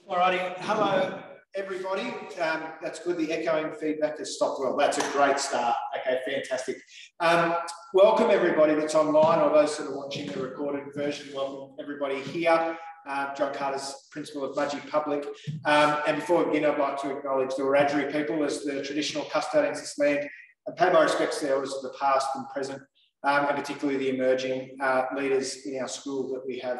Alrighty, hello everybody. That's good. The echoing feedback has stopped well. That's a great start. Okay, fantastic. Welcome everybody that's online or those that are watching the recorded version. Welcome everybody here. John Carter's Principal of Mudgee Public. And before we begin, I'd like to acknowledge the Wiradjuri people as the traditional custodians of this land and pay my respects to the elders of the past and present, and particularly the emerging leaders in our school that we have,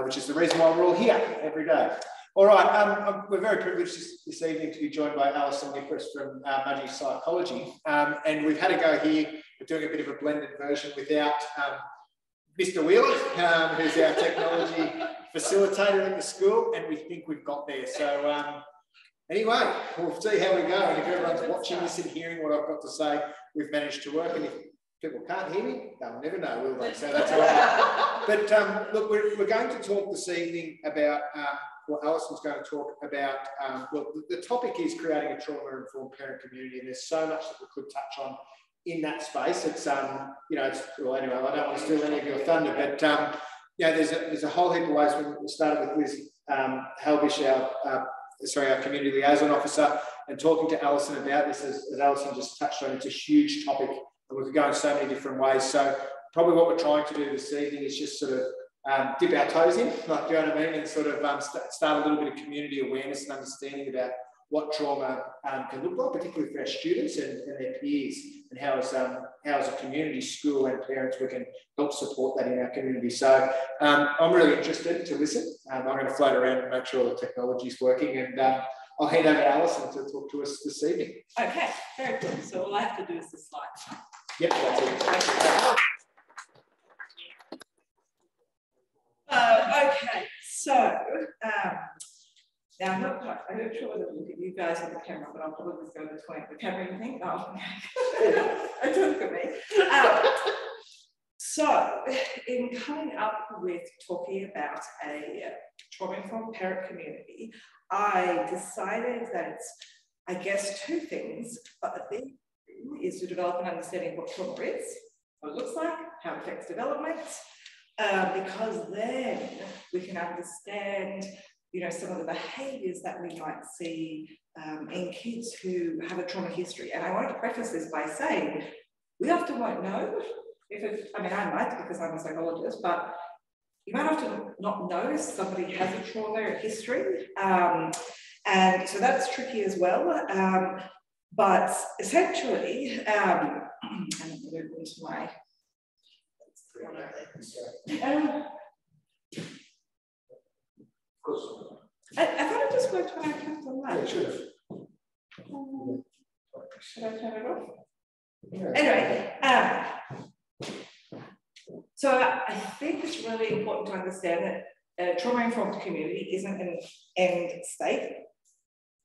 which is the reason why we're all here every day. All right, we're very privileged this evening to be joined by Alison Nipperess from Mudgee Psychology. And we've had a go here. We're doing a bit of a blended version without Mr. Wheeler, who's our technology facilitator at the school, and we think we've got there. So anyway, we'll see how we go. And if everyone's watching this and hearing what I've got to say, we've managed to work. And if people can't hear me, they'll never know, will they? So that's all right. But look, we're going to talk this evening about, well, Alison's going to talk about, well, the topic is creating a trauma-informed parent community, and there's so much that we could touch on in that space. It's, you know, it's, well, anyway, I don't want to steal any of your thunder, but, yeah, there's a whole heap of ways. We started with Liz Halbish, our community liaison officer, and talking to Alison about this, as Alison just touched on. It's a huge topic, and we could go in so many different ways. So probably what we're trying to do this evening is just sort of dip our toes in, like, you know what I mean, and sort of start a little bit of community awareness and understanding about what trauma can look like, particularly for our students and their peers, and how as a community, school and parents, we can help support that in our community. So I'm really interested to listen. I'm going to float around and make sure the technology is working, and I'll hand over to Alison to talk to us this evening. Okay, very good. So all I have to do is the slide. Yep, that's it. Okay, so now I'm not sure whether to look at you guys on the camera, but I'll probably just go between the camera, you think? Oh, don't look at me. So, in coming up with talking about a trauma-informed parent community, I decided that it's, I guess, two things, but the big thing is to develop an understanding of what trauma is, what it looks like, how it affects development, because then we can understand, you know, some of the behaviours that we might see in kids who have a trauma history. And I want to preface this by saying, we often won't know if it, I mean, I might because I'm a psychologist, but you might often not know if somebody has a trauma history. And so that's tricky as well. But essentially, and I'm going to move into my, I thought it just worked when I clicked on that. Yeah, sure. Should I turn it off? Yeah. Anyway, so I think it's really important to understand that a trauma-informed community isn't an end state.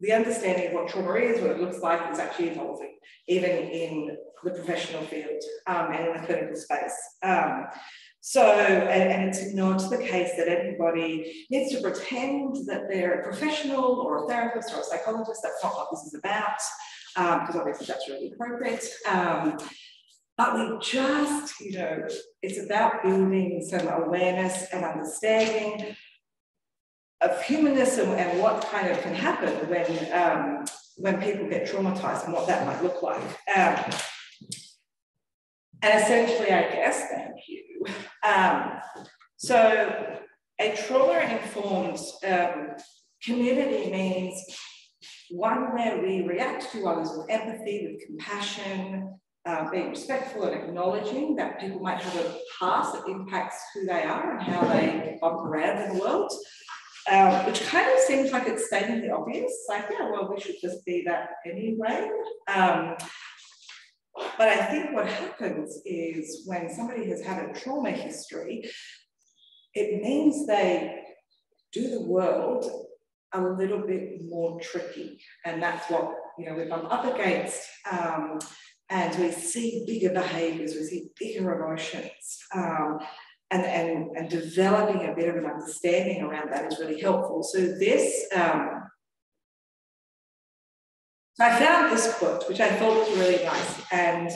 The understanding of what trauma is, what it looks like, is actually evolving, even in the professional field and in the clinical space. And it's not the case that everybody needs to pretend that they're a professional or a therapist or a psychologist. That's not what this is about, because obviously that's really appropriate. But we just, you know, it's about building some awareness and understanding of humanness and what kind of can happen when people get traumatized and what that might look like. And essentially, I guess, thank you. So a trauma-informed community means one where we react to others with empathy, with compassion, being respectful and acknowledging that people might have a past that impacts who they are and how they bump around in the world, which kind of seems like it's stating the obvious, like, yeah, well, we should just be that anyway. But I think what happens is when somebody has had a trauma history, it means they do the world a little bit more tricky. And that's what, you know, we bump up against. And we see bigger behaviours, we see bigger emotions. And developing a bit of an understanding around that is really helpful. So this, so I found this quote, which I thought was really nice. And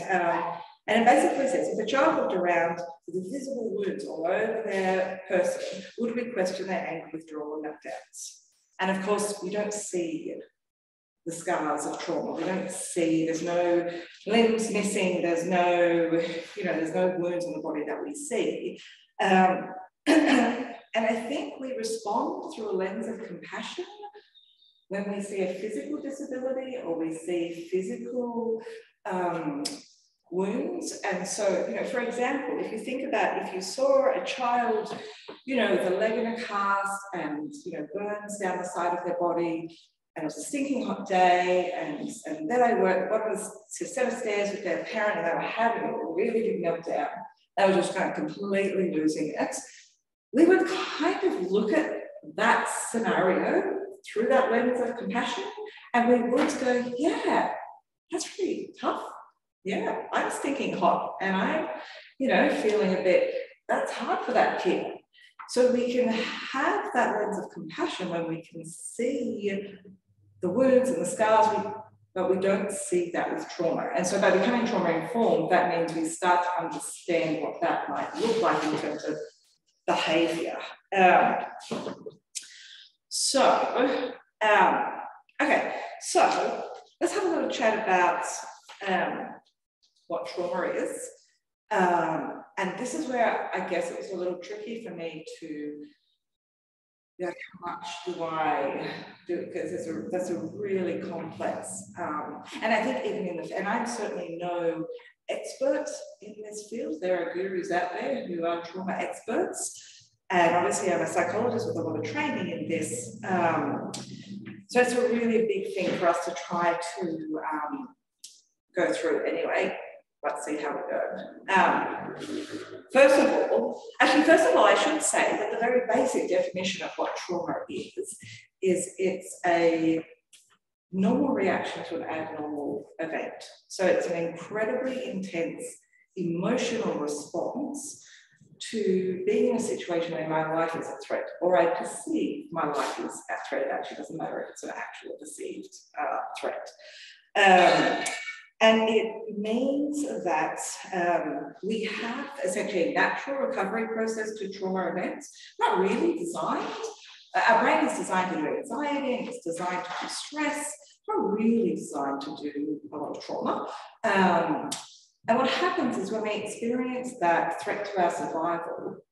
it basically says, if a child walked around with visible wounds all over their person, would we question their anger, withdrawal, and meltdowns? And of course, we don't see the scars of trauma. We don't see, there's no limbs missing, there's no, there's no wounds on the body that we see. And I think we respond through a lens of compassion when we see a physical disability or we see physical wounds. And so, for example, if you think about, if you saw a child, with a leg in a cast and, burns down the side of their body, and it was a stinking hot day, and then I worked, one was to set of stairs with their parent, and they were having a really big meltdown. They were just kind of completely losing it. We would kind of look at that scenario through that lens of compassion, and we would go, yeah, that's really tough. Yeah, I'm stinking hot, and I'm, feeling a bit, that's hard for that kid. So we can have that lens of compassion when we can see the wounds and the scars, but we don't see that with trauma. And so by becoming trauma-informed, that means we start to understand what that might look like in terms of behaviour. Okay, so let's have a little chat about what trauma is. And this is where I guess it was a little tricky for me to, how much do I do? Because that's a really complex, and I think even and I'm certainly no expert in this field. There are gurus out there who are trauma experts, and obviously I'm a psychologist with a lot of training in this. So it's a really big thing for us to try to go through anyway. Let's see how it goes. First of all, I should say that the very basic definition of what trauma is it's a normal reaction to an abnormal event. So it's an incredibly intense emotional response to being in a situation where my life is at threat, or I perceive my life is at threat. It actually doesn't matter if it's an actual perceived threat. And it means that we have essentially a natural recovery process to trauma events, not really designed. Our brain is designed to do anxiety, and it's designed to do stress, not really designed to do a lot of trauma. And what happens is when we experience that threat to our survival,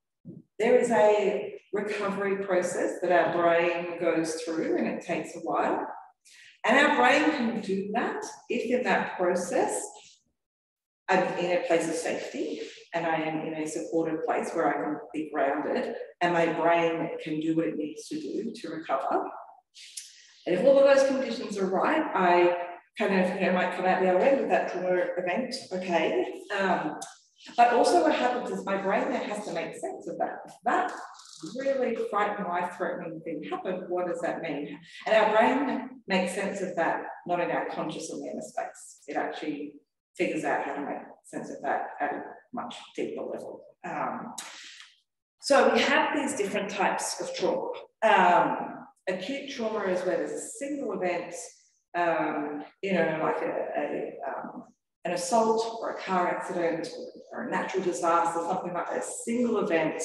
there is a recovery process that our brain goes through, and it takes a while. And our brain can do that if in that process I'm in a place of safety and I am in a supported place where I can be grounded and my brain can do what it needs to do to recover. And if all of those conditions are right, I kind of, might come out the other end with that trauma event, okay. But also what happens is my brain then has to make sense of that. If that really frightening, life-threatening thing happened, what does that mean? And our brain makes sense of that, not in our conscious awareness space. It actually figures out how to make sense of that at a much deeper level. So we have these different types of trauma. Acute trauma is where there's a single event, like an assault or a car accident or a natural disaster, something like a single event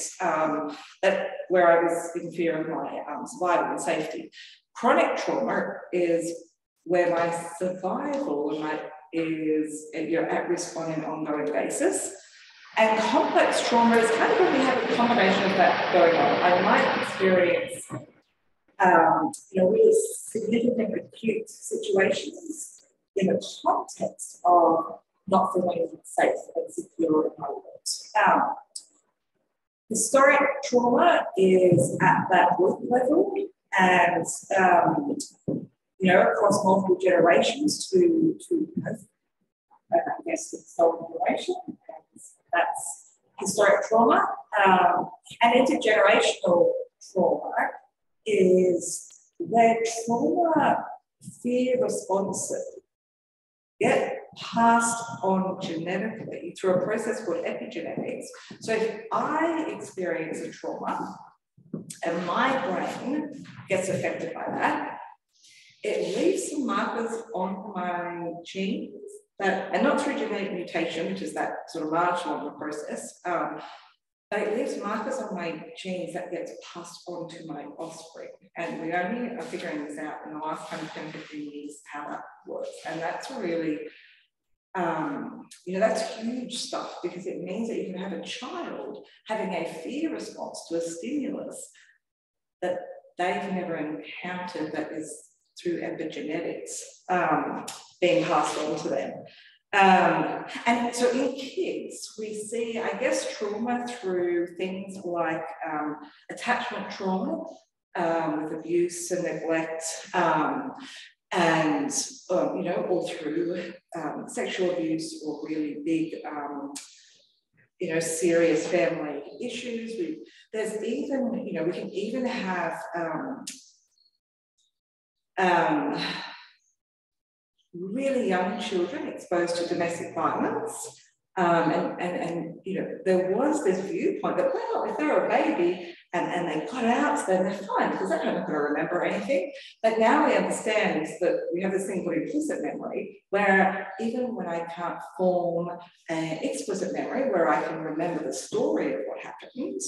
where I was in fear of my survival and safety. Chronic trauma is where my survival is at risk on an ongoing basis. And complex trauma is kind of when we have a combination of that going on. I might experience really significant acute situations in the context of not feeling safe and secure in my world. Historic trauma is at that root level and, across multiple generations to I guess, the sole generation. That's historic trauma. And intergenerational trauma is where trauma fear responses get passed on genetically through a process called epigenetics. So if I experience a trauma and my brain gets affected by that, it leaves some markers on my genes and not through genetic mutation, which is that sort of marginal of the process, but it leaves markers on my genes that gets passed on to my offspring. And we only are figuring this out in the last 10, 15 years, how that works. And that's really, that's huge stuff, because it means that you can have a child having a fear response to a stimulus that they've never encountered, that is through epigenetics being passed on to them. And so in kids, we see, I guess, trauma through things like attachment trauma with abuse and neglect, and or through sexual abuse or really big, serious family issues. There's even, we can even have really young children exposed to domestic violence. There was this viewpoint that, well, if they're a baby and they got out, then they're fine, because they're not going to remember anything. But now we understand that we have this thing called implicit memory, where even when I can't form an explicit memory, where I can remember the story of what happened,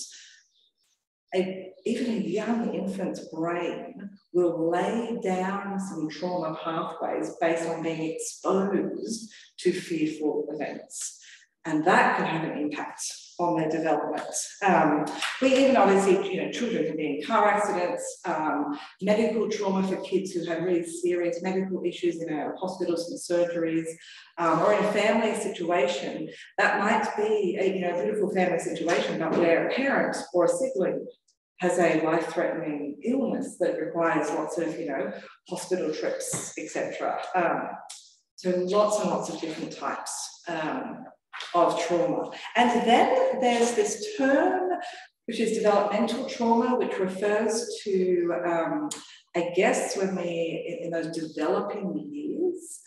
even a young infant's brain will lay down some trauma pathways based on being exposed to fearful events. And that can have an impact on their development. We even obviously, children can be in car accidents, medical trauma for kids who have really serious medical issues in our hospitals and surgeries, or in a family situation that might be a beautiful family situation, but where a parent or a sibling has a life-threatening illness that requires lots of, hospital trips, etc. So lots and lots of different types of trauma. And then there's this term, which is developmental trauma, which refers to, I guess, when in those developing years,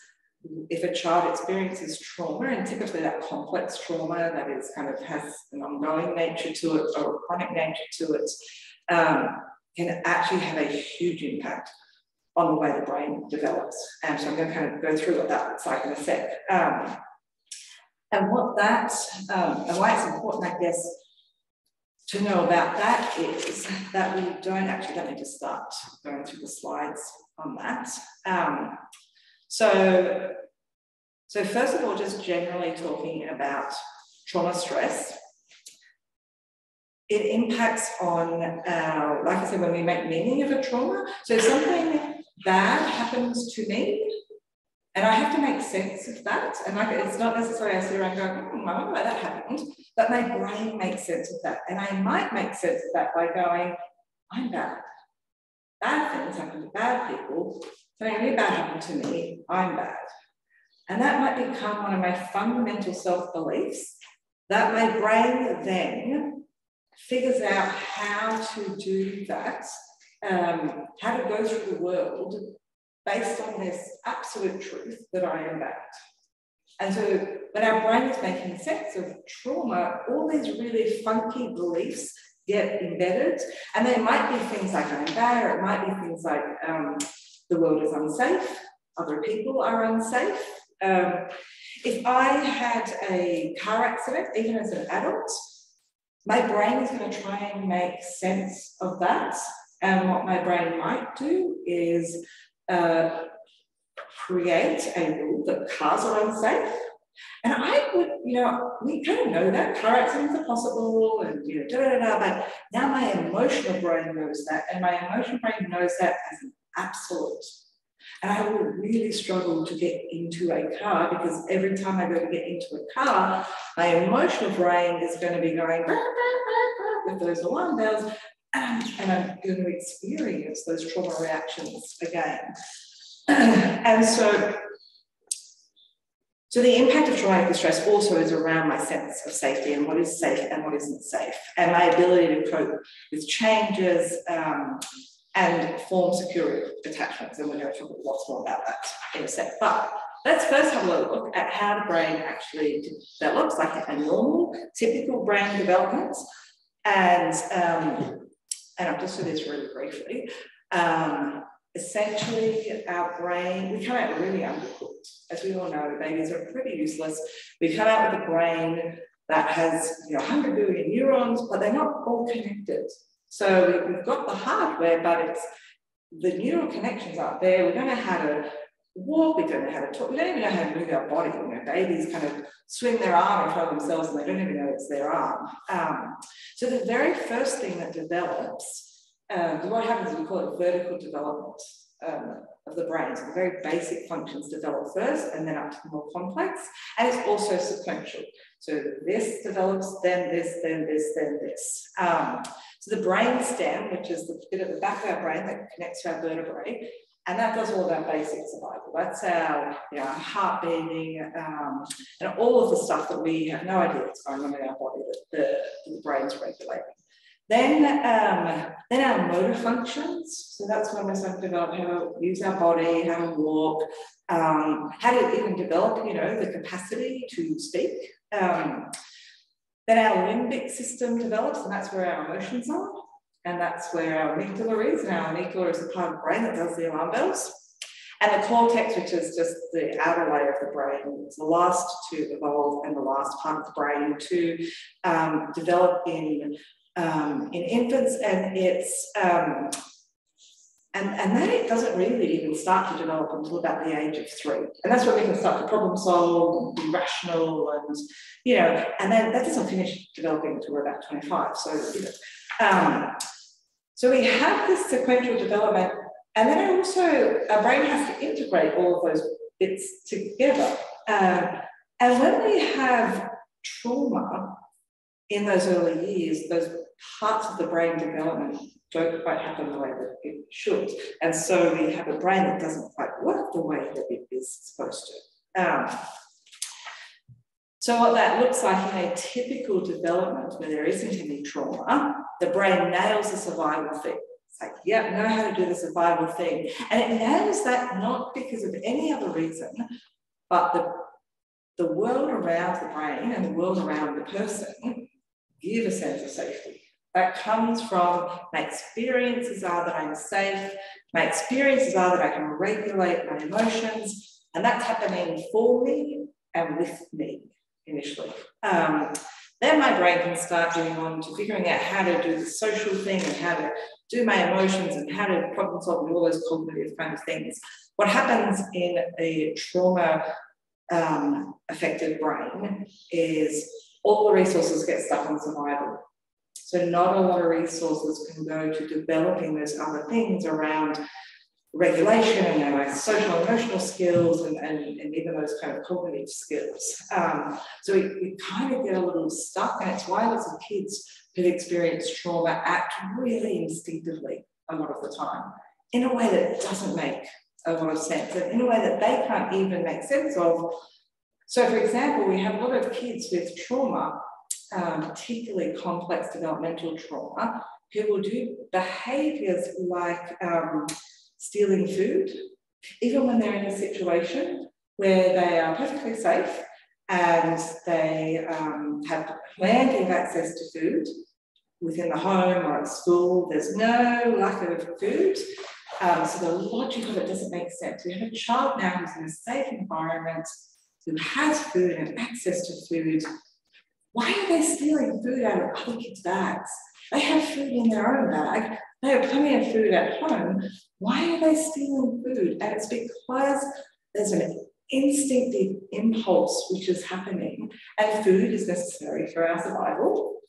if a child experiences trauma, and typically that complex trauma that is has an ongoing nature to it or a chronic nature to it, can actually have a huge impact on the way the brain develops. And so I'm going to go through what that looks like in a sec. And what that, and why it's important, I guess, to know about that is that we don't actually, let me just start going through the slides on that. So first of all, just generally talking about trauma stress, it impacts on, like I said, when we make meaning of a trauma. So something bad happens to me, and I have to make sense of that. And it's not necessarily I sit around going, I wonder why that happened, but my brain makes sense of that. And I might make sense of that by going, I'm bad. Bad things happen to bad people. Something really bad happened to me, I'm bad. And that might become one of my fundamental self-beliefs that my brain then figures out how to do that, how to go through the world based on this absolute truth that I am bad. And so when our brain is making sense of trauma, all these really funky beliefs get embedded. And there might be things like I'm bad, or it might be things like the world is unsafe, other people are unsafe. If I had a car accident, even as an adult, my brain is going to try and make sense of that. And what my brain might do is create a rule that cars are unsafe. And I would, we kind of know that car accidents are possible and, but now my emotional brain knows that, and my emotional brain knows that as an absolute. And I will really struggle to get into a car, because every time I go to get into a car, my emotional brain is going to be going with those alarm bells, and I'm going to experience those trauma reactions again. And so the impact of traumatic distress also is around my sense of safety and what is safe and what isn't safe, and my ability to cope with changes and form secure attachments. And we're going to talk lots more about that in a sec. But let's first have a look at how the brain actually develops, like a normal, typical brain development. And I'll just do this really briefly. Essentially, our brain, we come out really undercooked. As we all know, babies are pretty useless. We come out with a brain that has 100 billion neurons, but they're not all connected. So we've got the hardware, but it's the neural connections aren't there. We don't know how to walk, we don't know how to talk, we don't even know how to move our body. Babies kind of swing their arm in front of themselves and they don't even know it's their arm. So the very first thing that develops, what happens is we call it vertical development of the brain. So the very basic functions develop first and then up to the more complex. And it's also sequential. So this develops, then this, then this, then this. So the brain stem, which is the bit at the back of our brain that connects to our vertebrae, and that does all of our basic survival. That's our heart beating and all of the stuff that we have no idea what's going on in our body that the brain's regulating. Then our motor functions. So that's when we're starting to develop how to use our body, how to walk, how to even develop, the capacity to speak. Then our limbic system develops, and that's where our emotions are. And that's where our amygdala is. And our amygdala is the part of the brain that does the alarm bells. And the cortex, which is just the outer layer of the brain, is the last to evolve and the last part of the brain to develop in infants. And it's and then it doesn't really even start to develop until about the age of 3. And that's when we can start to problem solve, be rational, and and then that doesn't finish developing until we're about 25. So we have this sequential development, and then also our brain has to integrate all of those bits together. And when we have trauma in those early years, those parts of the brain development don't quite happen the way that it should. And so we have a brain that doesn't quite work the way that it is supposed to. So what that looks like in a typical development where there isn't any trauma, the brain nails the survival thing. It's like, yeah, know how to do the survival thing. And it nails that not because of any other reason, but the world around the brain and the world around the person give a sense of safety. That comes from my experiences are that I'm safe, my experiences are that I can regulate my emotions, and that's happening for me and with me initially. Then my brain can start going on to figuring out how to do the social thing and how to do my emotions and how to problem solve and all those cognitive kind of things. What happens in a trauma affected brain is all the resources get stuck on survival. So not a lot of resources can go to developing those other things around regulation and our social and emotional skills and even those kind of cognitive skills. So we kind of get a little stuck, and it's why lots of kids who experience trauma act really instinctively a lot of the time in a way that doesn't make a lot of sense and in a way that they can't even make sense of. So for example, we have a lot of kids with trauma, particularly complex developmental trauma, who will do behaviours like stealing food, even when they're in a situation where they are perfectly safe and they have plenty of access to food within the home or at school. There's no lack of food. So the logic of it doesn't make sense. We have a child now who's in a safe environment, who has food and access to food. Why are they stealing food out of other kids' bags? They have food in their own bag. They have plenty of food at home. Why are they stealing food? And it's because there's an instinctive impulse which is happening, and food is necessary for our survival.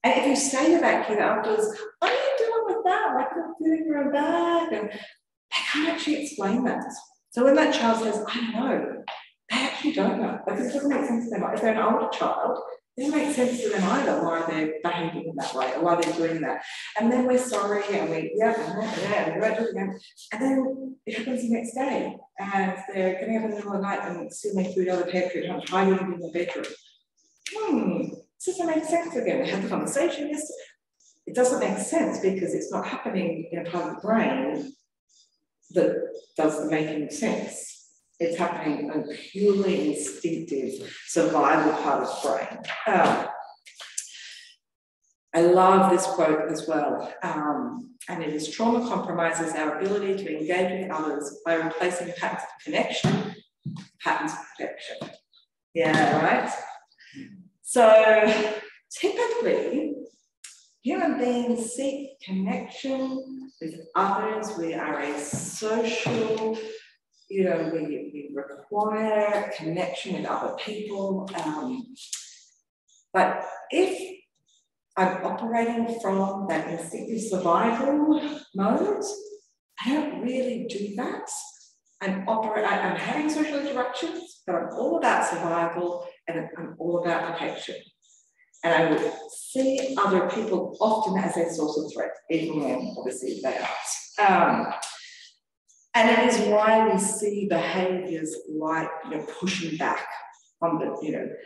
And if you say to that kid afterwards, what are you doing with that? Like, you're food in your own bag. And they can't actually explain that. So when that child says, I don't know, they actually don't know, because it doesn't make sense to them. If they're an older child, it doesn't make sense to them either why they're behaving in that way or why they're doing that. And then we're sorry and we, we won't do it again. And then it happens the next day and they're getting up in the middle of the night and stealing food out of the pantry and hiding it in the bedroom. This doesn't make sense again. We had the conversation yesterday. It doesn't make sense because it's not happening in a part of the brain that doesn't make any sense. It's happening in a purely instinctive survival part of the brain. I love this quote as well. And it is, trauma compromises our ability to engage with others by replacing patterns of connection, patterns of protection. Yeah, right? So typically, human beings seek connection with others. We are a social, we require connection with other people. But if I'm operating from that instinctive survival mode, I don't really do that. I'm having social interactions, but I'm all about survival and I'm all about protection. And I would see other people often as a source of threat, even when obviously they aren't. And it is why we see behaviours like pushing back on the,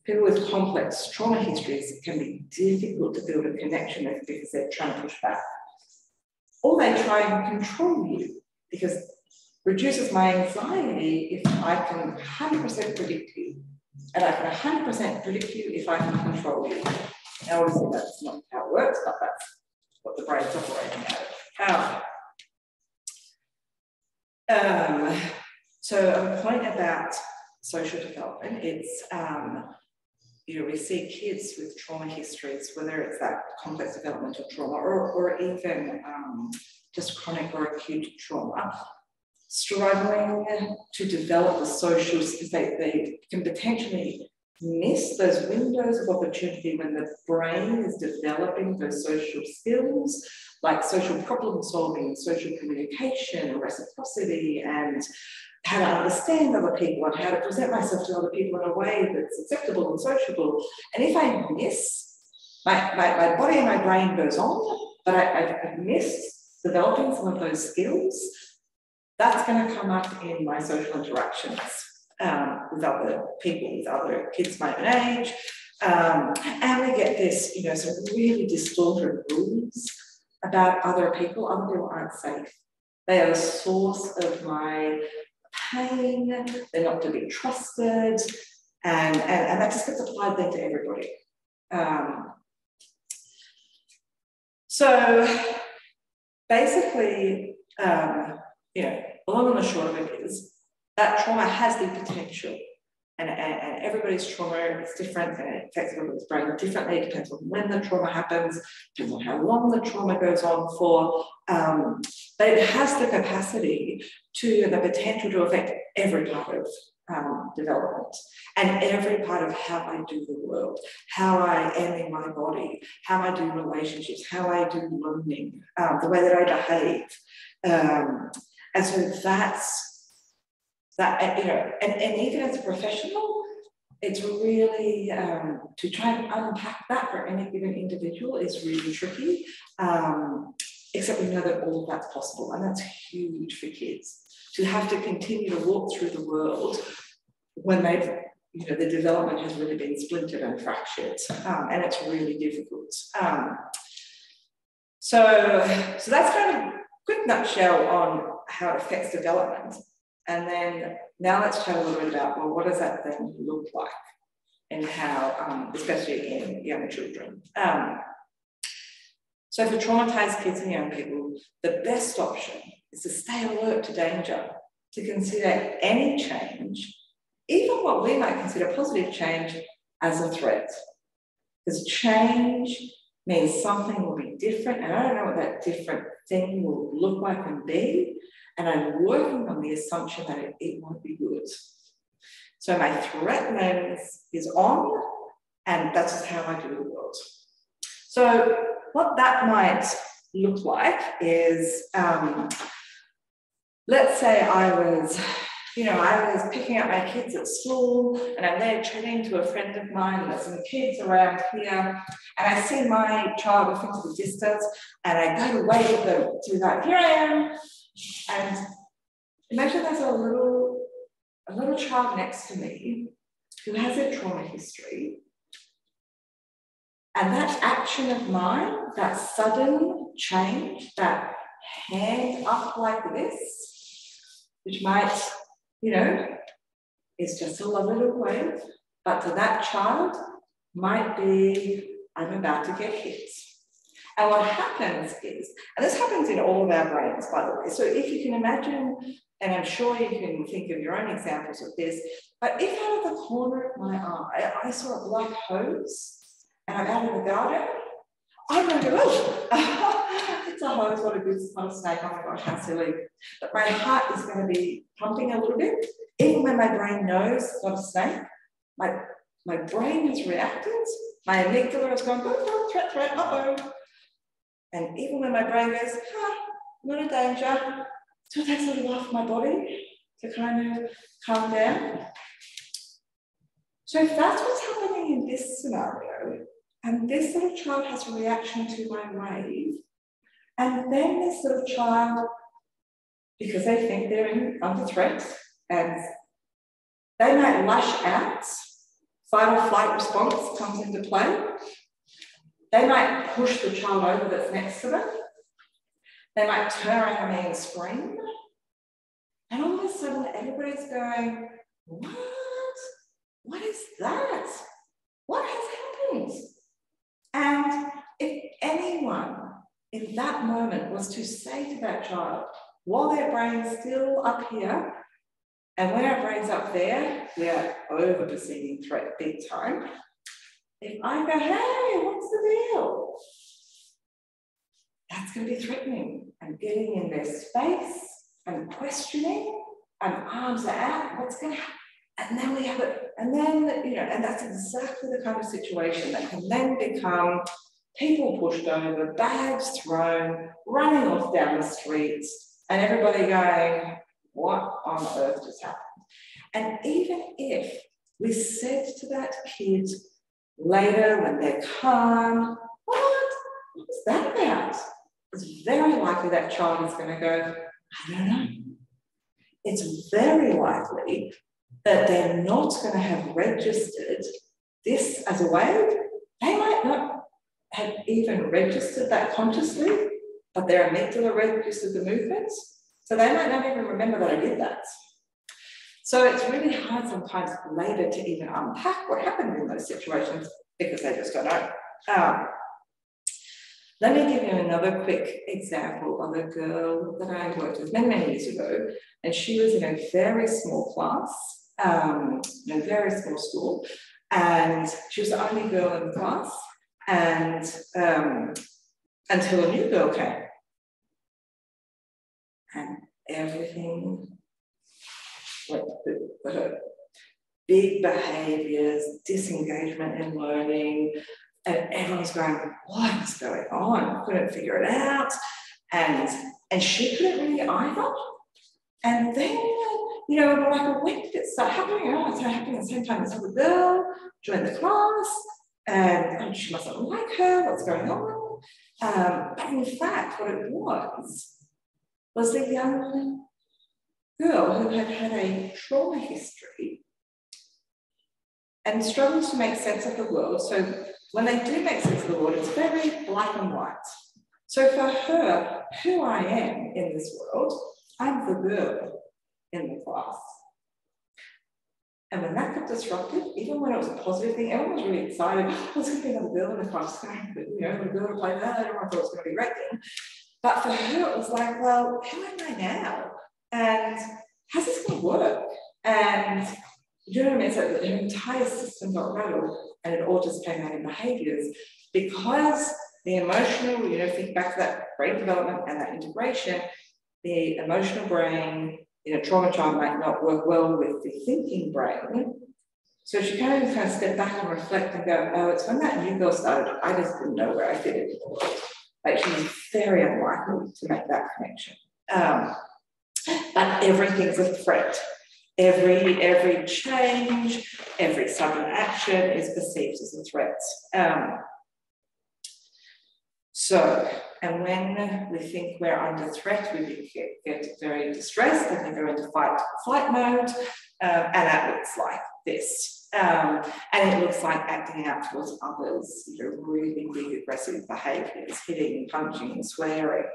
people with complex trauma histories. It can be difficult to build a connection with because they're trying to push back. Or they try and control you because it reduces my anxiety if I can 100% predict you. And I can 100% predict you if I can control you. Now, obviously, that's not how it works, but that's what the brain's operating at. So a point about social development, it's, we see kids with trauma histories, whether it's that complex developmental trauma or even just chronic or acute trauma, struggling to develop the social skills. They can potentially miss those windows of opportunity when the brain is developing those social skills, like social problem solving, social communication, reciprocity, and how to understand other people and how to present myself to other people in a way that's acceptable and sociable. And if I miss, my body and my brain goes on, but I've missed developing some of those skills, that's going to come up in my social interactions with other people, with other kids my own age. And we get this, some really distorted rules about other people. Other people aren't safe. They are the source of my pain. They're not to be trusted. And that just gets applied then to everybody. So basically, long and the short of it is that trauma has the potential, and everybody's trauma is different and it affects everybody's brain differently. It depends on when the trauma happens, depends on how long the trauma goes on for, but it has the capacity the potential to affect every part of development and every part of how I do the world, how I am in my body, how I do relationships, how I do learning, the way that I behave. And so that's that, and even as a professional, it's really, to try and unpack that for any given individual is really tricky, except we know that all of that's possible, and that's huge for kids, to have to continue to walk through the world when they've, the development has really been splintered and fractured, and it's really difficult. So that's kind of a quick nutshell on how it affects development. And then now let's chat a little bit about, well, what does that then look like and how, especially in young children. So for traumatized kids and young people, the best option is to stay alert to danger, to consider any change, even what we might consider positive change, as a threat. Because change means something will be different, and I don't know what that different thing will look like and be, and I'm working on the assumption that it won't be good. So my threat lens is on, and that's just how I do the world. So what that might look like is, let's say I was picking up my kids at school, and I'm there chatting to a friend of mine, and there's some kids around here, and I see my child off into the distance, and I go to wave at them to like, here I am. And imagine there's a little child next to me who has a trauma history, and that action of mine, that sudden change, that hand up like this, which might, is just a little wave, but to that child might be, I'm about to get hit. And what happens is, and this happens in all of our brains, by the way, so if you can imagine, and I'm sure you can think of your own examples of this, But if out of the corner of my eye, I saw a black hose and I'm out in the garden, I'm going to go, oh, it's a hose, what a good, not a snake, oh my gosh, how silly. But my heart is going to be pumping a little bit. Even when my brain knows it's not a snake, my brain has reacted, my amygdala has gone, oh, threat, uh-oh. And even when my brain goes, not a danger, still takes a little while for my body to kind of calm down. So if that's what's happening in this scenario, and this little child has a reaction to my wave, and then this little child, because they think they're under threat, and they might lash out, fight or flight response comes into play. They might push the child over that's next to them. They might turn around at me and scream. And all of a sudden, everybody's going, what? What is that? What has happened? And if anyone in that moment was to say to that child, while their brain's still up here, and when our brain's up there, we are over-perceiving threat big time. If I go, hey, what's the deal? That's going to be threatening and getting in their space and questioning and arms are out, what's going to happen? And then we have it, and then, and that's exactly the kind of situation that can then become people pushed over, bags thrown, running off down the streets, and everybody going, what on earth just happened? And even if we said to that kid later when they're calm, what's that about? It's very likely that child is going to go, I don't know. It's very likely that they're not going to have registered this as a wave. They might not have even registered that consciously, but their amygdala registered the movements. So they might not even remember that I did that. So it's really hard sometimes later to even unpack what happened in those situations because they just don't know. Let me give you another quick example of a girl that I worked with many, many years ago, and she was in a very small class, in a very small school, and she was the only girl in the class, and until a new girl came. And everything went for her. Big behaviours, disengagement in learning, and everyone's going, what is going on? Couldn't figure it out. And she couldn't really either. And then, we're like, when did it start happening? Oh, it started happening at the same time as the girl joined the class, and she mustn't like her, what's going on? But in fact, what it was the young girl who had had a trauma history and struggled to make sense of the world. So when they do make sense of the world, it's very black and white. So for her, who I am in this world, I'm the girl in the class. And when that got disrupted, even when it was a positive thing, everyone was really excited. Oh, there's going to be another girl in the class. A girl to play that. Everyone thought it was going to be a great thing. But for her, it was like, well, who am I now? And how's this going to work? And do you know what I mean? So her entire system got rattled, and it all just came out in behaviours because the emotional, think back to that brain development and that integration, the emotional brain in a trauma child might not work well with the thinking brain. So she kind of step back and reflect and go, oh, it's when that new girl started, I just didn't know where I fit in the world. Like she's very unlikely to make that connection. But everything's a threat. Every change, every sudden action is perceived as a threat. And when we think we're under threat, we get very distressed and we go into fight or flight mode, and that looks like this. And it looks like acting out towards others, really big aggressive behaviours, hitting, punching, swearing,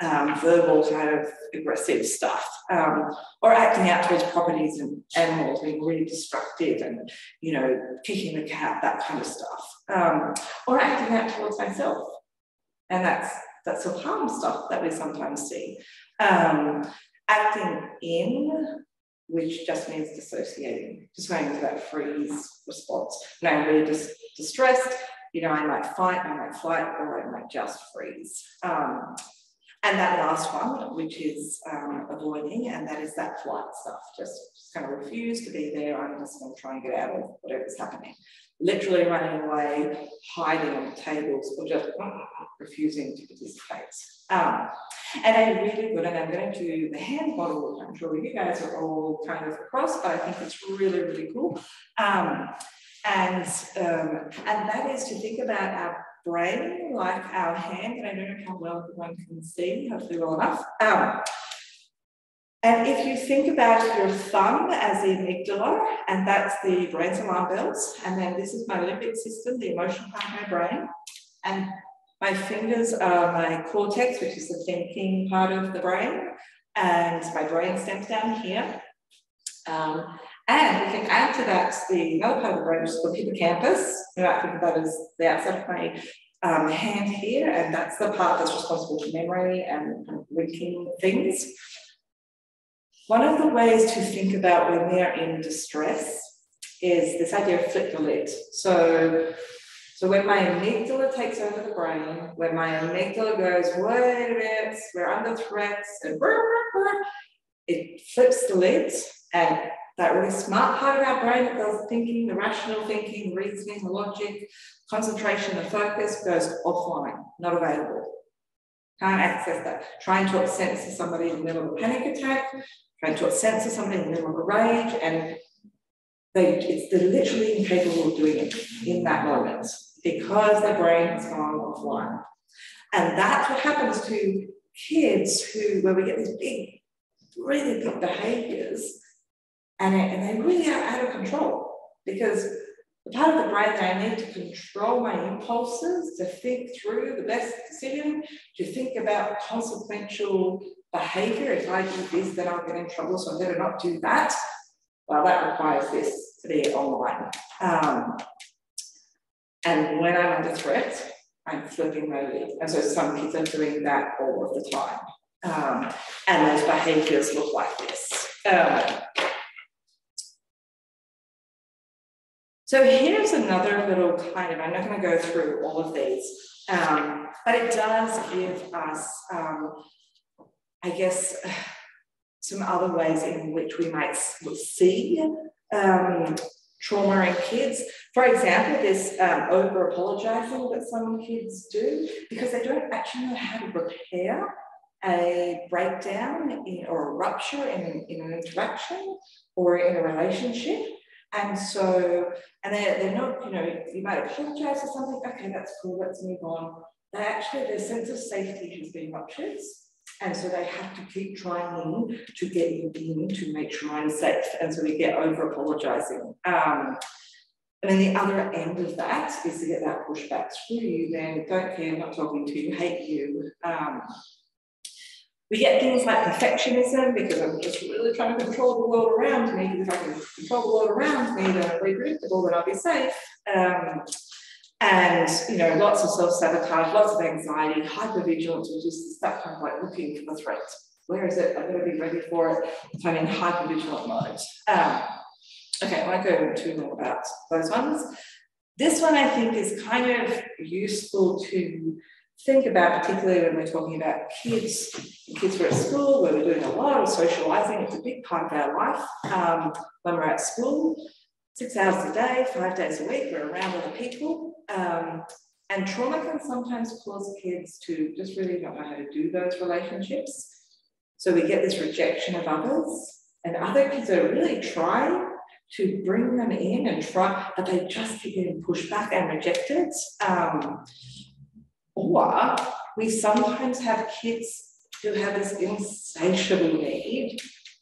verbal kind of aggressive stuff, or acting out towards properties and animals, being really destructive and, kicking the cat, that kind of stuff, or acting out towards myself. And that's self-harm stuff that we sometimes see. Acting in which just means dissociating, just going into that freeze response. When I'm really distressed, you know, I might fight, I might flight, or I might just freeze. And that last one, which is avoiding, and that is that flight stuff, just kind of refuse to be there. I'm just going to try and get out of whatever's happening. Literally running away, hiding on tables, or just refusing to participate. And a really good, and I'm going to do the hand model, I'm sure you guys are all kind of across, but I think it's really, really cool. And that is to think about our brain like our hand, and I don't know how well everyone can see, hopefully well enough. And if you think about your thumb as the amygdala, and that's the brain's alarm bells, and then this is my limbic system, the emotional part of my brain, and my fingers are my cortex, which is the thinking part of the brain, and my brain stems down here. And we can add to that another part of the brain, which is the hippocampus. You know, I think of that as the outside of my hand here, and that's the part that's responsible for memory and linking things. One of the ways to think about when we are in distress is this idea of flip the lid. So when my amygdala takes over the brain, when my amygdala goes, wait a minute, we're under threat, and it flips the lid, and that really smart part of our brain that does thinking, the rational thinking, reasoning, the logic, concentration, the focus goes offline, not available. Can't access that. Trying to censor somebody in the middle of a panic attack, trying to censor somebody in the middle of a rage, and they're literally incapable of doing it in that moment because their brain has gone offline. And that's what happens to kids where we get these big, really big behaviors, and they really are out of control, because the part of the brain that I need to control my impulses, to think through the best decision, to think about consequential behavior. If I do this, then I'll get in trouble, so I'm going to not do that. Well, that requires this to be online. And when I'm under threat, I'm flipping my lid. And so some kids are doing that all of the time. And those behaviors look like this. So here's another little kind of, I'm not going to go through all of these, but it does give us, I guess, some other ways in which we might see trauma in kids. For example, this over-apologizing that some kids do, because they don't actually know how to repair a breakdown or a rupture in an interaction or in a relationship. And so, and they're not, you know, you might apologize for something, okay, that's cool, let's move on. Their sense of safety has been ruptured. And so they have to keep trying to get you in to make sure I'm safe. And so we get over apologizing. And then the other end of that is to get that pushback. Screw you, then, don't care, not talking to you, hate you. We get things like perfectionism, because I'm just really trying to control the world around me, because if I can control the world around me, then I'll be predictable, then I'll be safe. And, you know, lots of self-sabotage, lots of anxiety, hypervigilance, which is that kind of like looking for the threat. Where is it? I've got to be ready for it. So I'm in hypervigilant mode. Okay, I won't go too long about those ones. This one I think is kind of useful to think about, particularly when we're talking about kids. Kids who are at school, where we're doing a lot of socializing. It's a big part of our life. When we're at school, 6 hours a day, 5 days a week, we're around other people. And trauma can sometimes cause kids to just really not know how to do those relationships. So we get this rejection of others, and other kids are really trying to bring them in and try, but they just keep getting pushed back and rejected. Or we sometimes have kids who have this insatiable need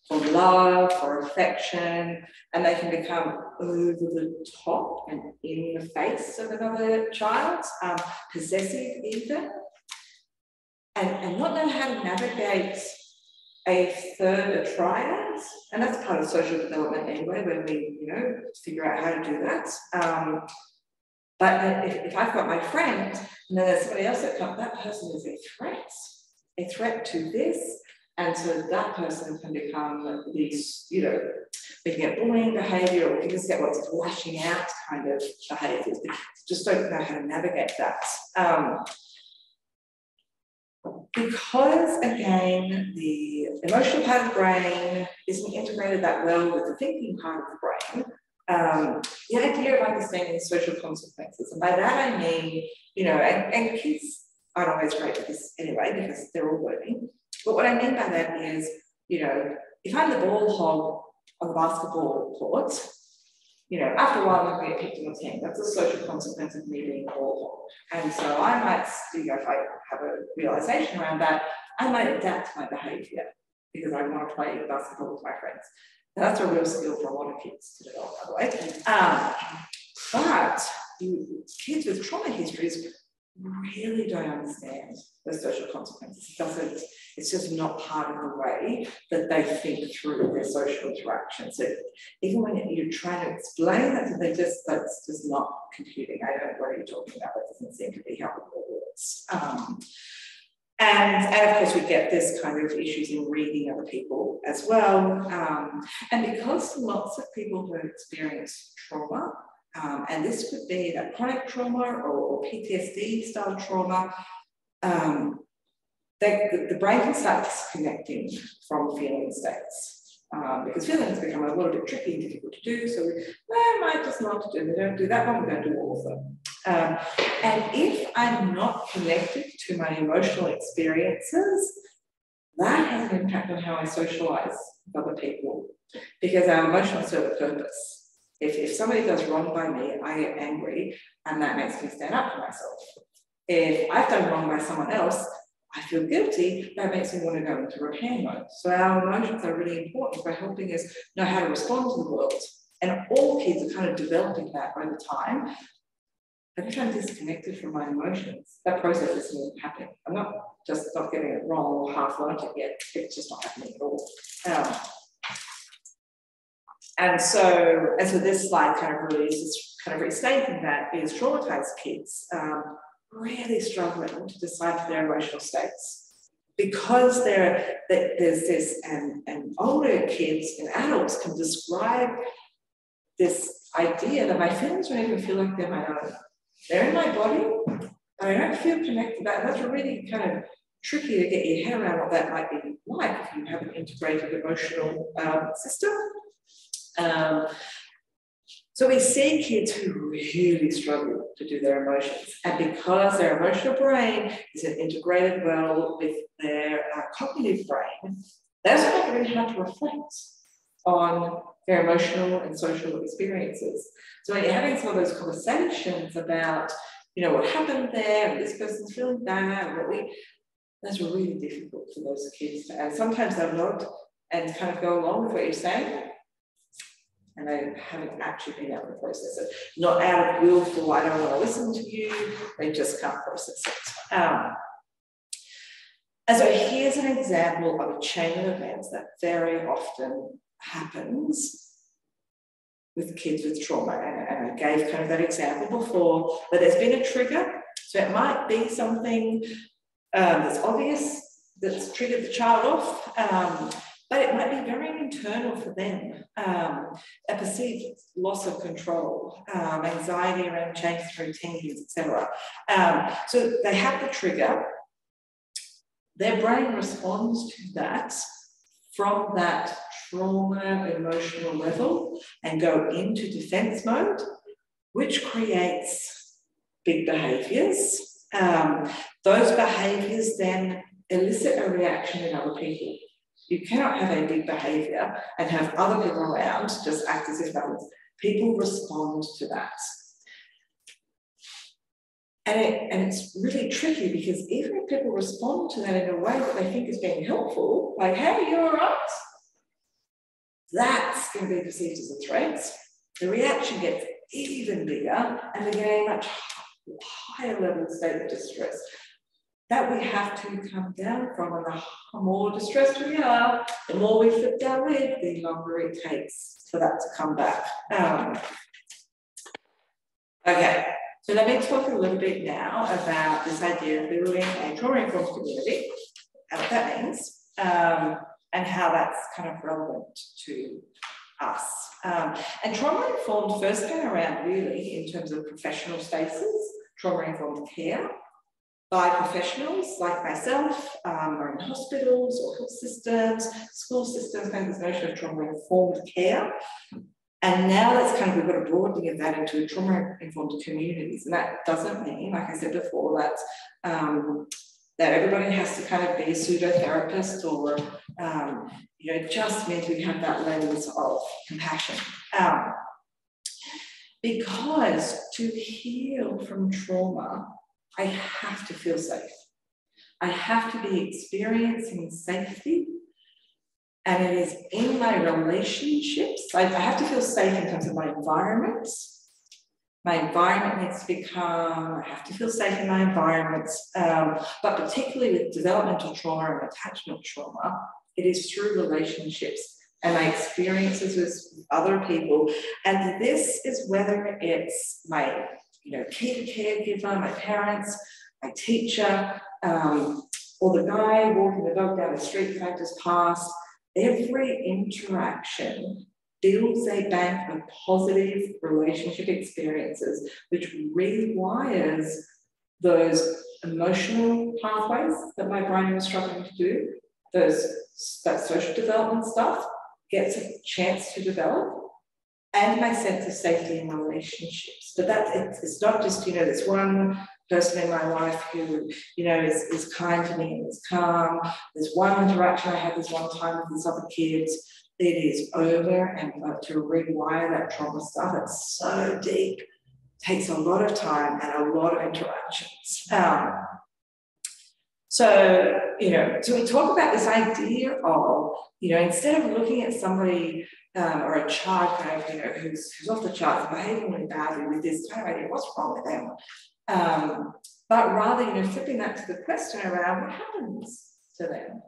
for love, for affection, and they can become over the top and in the face of another child, possessive even, and not know how to navigate a triad. And that's part of social development anyway, when we, you know, figure out how to do that. But if I've got my friend, and then there's somebody else that comes, that person is a threat to this. And so that person can become these, you know, they can get bullying behaviour, or they can just get what's lashing out kind of behaviours. They just don't know how to navigate that. Because, again, the emotional part of the brain isn't integrated that well with the thinking part of the brain, the idea of understanding social consequences, and by that I mean, you know, and kids aren't always great at this anyway because they're all learning, but what I mean by that is, you know, if I'm the ball hog on the basketball court, you know, after a while I'm going to get picked on the team. That's a social consequence of me being a ball hog. And so I might, you know, if I have a realization around that, I might adapt my behaviour because I want to play basketball with my friends. Now, that's a real skill for a lot of kids to develop, by the way. But kids with trauma histories really don't understand the social consequences. It's just not part of the way that they think through their social interactions. So even when you're trying to explain that, that's just not computing. I don't know what you're talking about. That doesn't seem to be how it works. And of course, we get this kind of issues in reading other people as well. And because lots of people who experience trauma, and this could be that chronic trauma or PTSD style trauma, the brain can start disconnecting from feeling states because feelings become a little bit tricky and difficult to do. So we might just not do. We don't do that one. We don't do all of them. And if I'm not connected to my emotional experiences, that has an impact on how I socialize with other people because our emotions serve a purpose. If somebody does wrong by me, I get angry and that makes me stand up for myself. If I've done wrong by someone else, I feel guilty, that makes me want to go into repair mode. So our emotions are really important for helping us know how to respond to the world. And all kids are kind of developing that over time. But if I'm disconnected from my emotions, that process isn't happening. I'm not just not getting it wrong or half learned it yet, it's just not happening at all. And so this slide kind of really is just kind of restating that is traumatized kids really struggling to decipher their emotional states because there's this, and older kids and adults can describe this idea that my feelings don't even feel like they're my own. They're in my body, but I don't feel connected. That's really kind of tricky to get your head around what that might be like if you have an integrated emotional system. So we see kids who really struggle to do their emotions, and because their emotional brain isn't integrated well with their cognitive brain, that's not really hard to reflect on their emotional and social experiences. So when you're having some of those conversations about, you know, what happened there, and this person's feeling bad, that's really difficult for those kids to, and sometimes they'll nod and kind of go along with what you're saying, and they haven't actually been able to process it. Not out of willful, I don't want to listen to you, they just can't process it. And so here's an example of a chain of events that very often happens with kids with trauma. And I gave kind of that example before, but there's been a trigger. So it might be something that's obvious that's triggered the child off, but it might be very internal for them. A perceived loss of control, anxiety around change through routines, etc. So they have the trigger. Their brain responds to that from that trauma emotional level and go into defense mode, which creates big behaviors. Those behaviors then elicit a reaction in other people. You cannot have a big behavior and have other people around just act as if nothing's. People respond to that. And it's really tricky because even if people respond to that in a way that they think is being helpful, like, hey, you're all right, that's going to be perceived as a threat. The reaction gets even bigger and they're getting a much higher level state of distress that we have to come down from. And the more distressed we are, the more we flip down lid, the longer it takes for that to come back. Okay. So let me talk a little bit now about this idea of building a trauma-informed community and what that means. and how that's kind of relevant to us. And trauma-informed first came around really in terms of professional spaces, trauma-informed care by professionals like myself, or in hospitals or health systems, school systems, kind of this notion of trauma-informed care. And now that's kind of, we've got a broadening of that into trauma-informed communities. And that doesn't mean, like I said before, that everybody has to kind of be a pseudo-therapist or, it just means we have that lens of compassion. Because to heal from trauma, I have to feel safe. I have to be experiencing safety. And it is in my relationships. I have to feel safe in terms of my environment. My environment needs to become, I have to feel safe in my environment. But particularly with developmental trauma and attachment trauma, it is through relationships and my experiences with other people. And this is whether it's my key caregiver, my parents, my teacher, or the guy walking the dog down the street that I just passed. Every interaction builds a bank of positive relationship experiences, which rewires those emotional pathways that my brain was struggling to do. That social development stuff gets a chance to develop, and my sense of safety in relationships. But it's not just, this one person in my life who, is kind to me and is calm. There's one interaction I had this one time with these other kids. It is over, and to rewire that trauma stuff, it's so deep. It takes a lot of time and a lot of interactions. So we talk about this idea of, instead of looking at somebody or a child kind of, who's off the charts, behaving really badly with this kind of idea, what's wrong with them? But rather, flipping that to the question around what happens to them.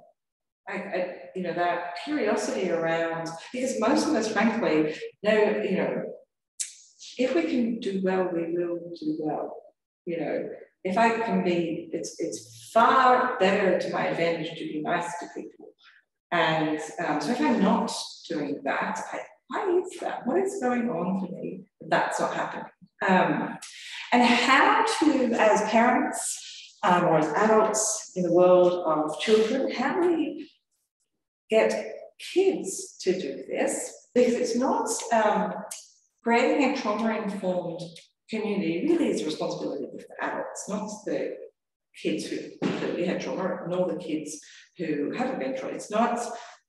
That curiosity around, because most of us, frankly, know, if we can do well, we will do well. If I can be, it's far better to my advantage to be nice to people. And so if I'm not doing that, why is that? What is going on for me that that's not happening? And how to, as parents or as adults in the world of children, how do we get kids to do this? Because it's not creating a trauma-informed community really is a responsibility of the adults, not the kids who completely had trauma, nor the kids who haven't been trauma. It's not,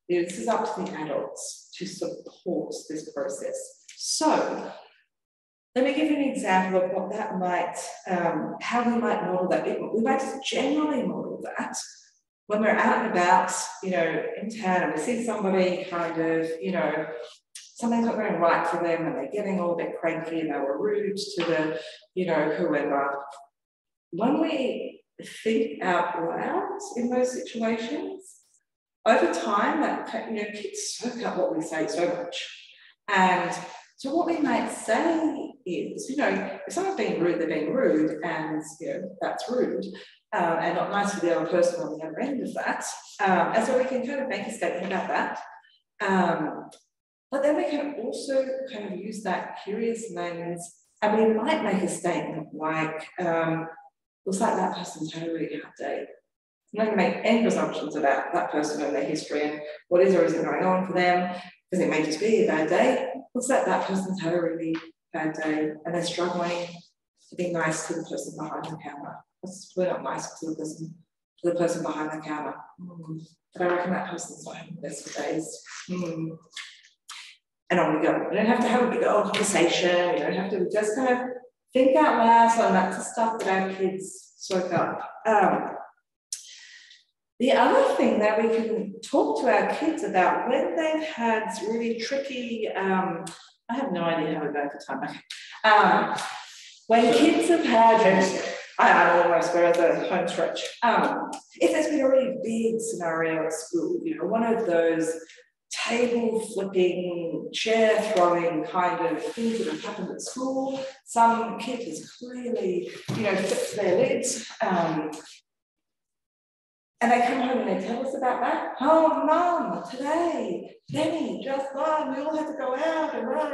this is up to the adults to support this process. So let me give you an example of what that might, how we might model that. We might just generally model that when we're out and about, in town, and we see somebody kind of, something's not going right for them and they're getting all a bit cranky and they were rude to the, whoever. When we think out loud in those situations, over time, that, kids soak up what we say so much. And so what we might say is, if someone's being rude, they're being rude, and that's rude, and not nice for the other person on the other end of that. And so we can kind of make a statement about that. But then we can also kind of use that curious lens, and we might make a statement like, looks like that person's had a really hard day. I'm not going to make any presumptions about that person and their history and what is or isn't going on for them, because it may just be a bad day. Looks like that person's had a really bad day and they're struggling to be nice to the person behind the counter. We're not nice to the person behind the counter. But I reckon that person's not having the best of days. And on we go. We don't have to have a big old conversation. We don't have to, just kind of think out loud. So that's the stuff that our kids soak up. The other thing that we can talk to our kids about when they've had really tricky, I have no idea how to go for time. When kids have had, I almost go at the home stretch. If there's been a really big scenario at school, one of those table flipping, chair throwing kind of things that have happened at school, some kid has clearly, flipped their lids. And they come home and they tell us about that. Oh, Mum, today, Benny just won. We all had to go out and run,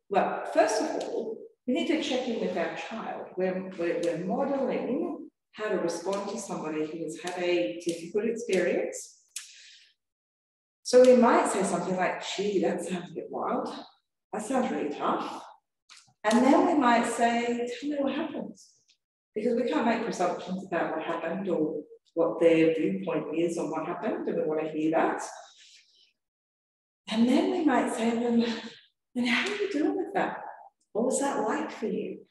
Well, first of all, we need to check in with our child. We're modeling how to respond to somebody who has had a difficult experience. So we might say something like, gee, that sounds a bit wild. That sounds really tough. And then we might say, tell me what happens. Because we can't make presumptions about what happened or what their viewpoint is on what happened, and we want to hear that. And then we might say to them, and how are you doing with that? What was that like for you?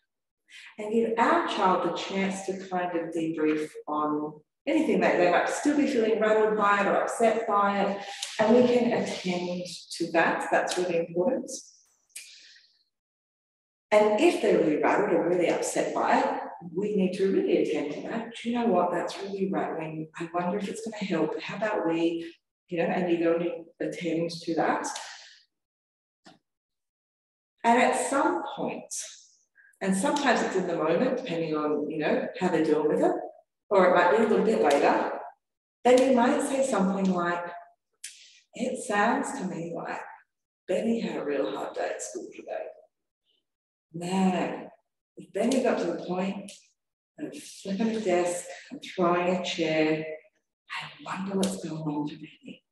And give our child the chance to kind of debrief on anything that they might still be feeling rattled by it or upset by it, and we can attend to that. That's really important. And if they're really rattled or really upset by it, we need to really attend to that. Do you know what? That's really rattling. I wonder if it's going to help. How about we, and you go and attend to that. And at some point, and sometimes it's in the moment, depending on, how they're dealing with it, or it might be a little bit later, then you might say something like, it sounds to me like Benny had a real hard day at school today. Man, if Benny got to the point of flipping a desk and throwing a chair, I wonder what's going on for Benny.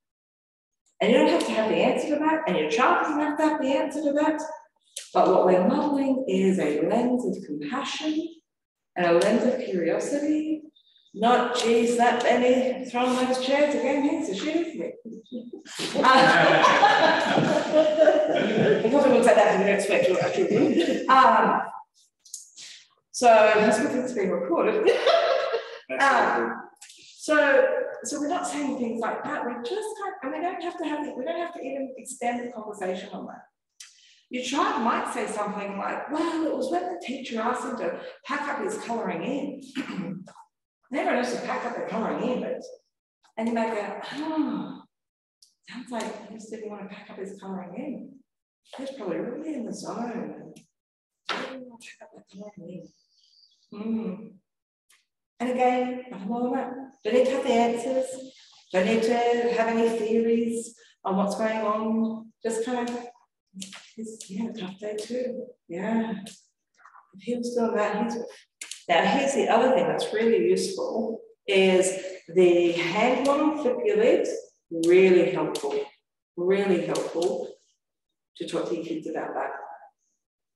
And you don't have to have the answer to that, and your child doesn't have to have the answer to that. But what we're modeling is a lens of compassion and a lens of curiosity. Not, geez, that Benny throwing those chairs again, he's a shit, isn't it? I probably wouldn't say that because we don't expect to actually. So that's good thing it's being recorded. So we're not saying things like that. We're just and we don't have to even extend the conversation on that. Your child might say something like, well, it was when the teacher asked him to pack up his colouring in. Everyone else to pack up their colouring in, and you might go, sounds like he just didn't want to pack up his colouring in. He was probably really in the zone. He didn't want to pack up that colouring in. And again, at the moment, don't need to have the answers, don't need to have any theories on what's going on, just kind of, a tough day too. Yeah. If he was doing that, Now, here's the other thing that's really useful is the hand model, flip your lid, really helpful to talk to your kids about that.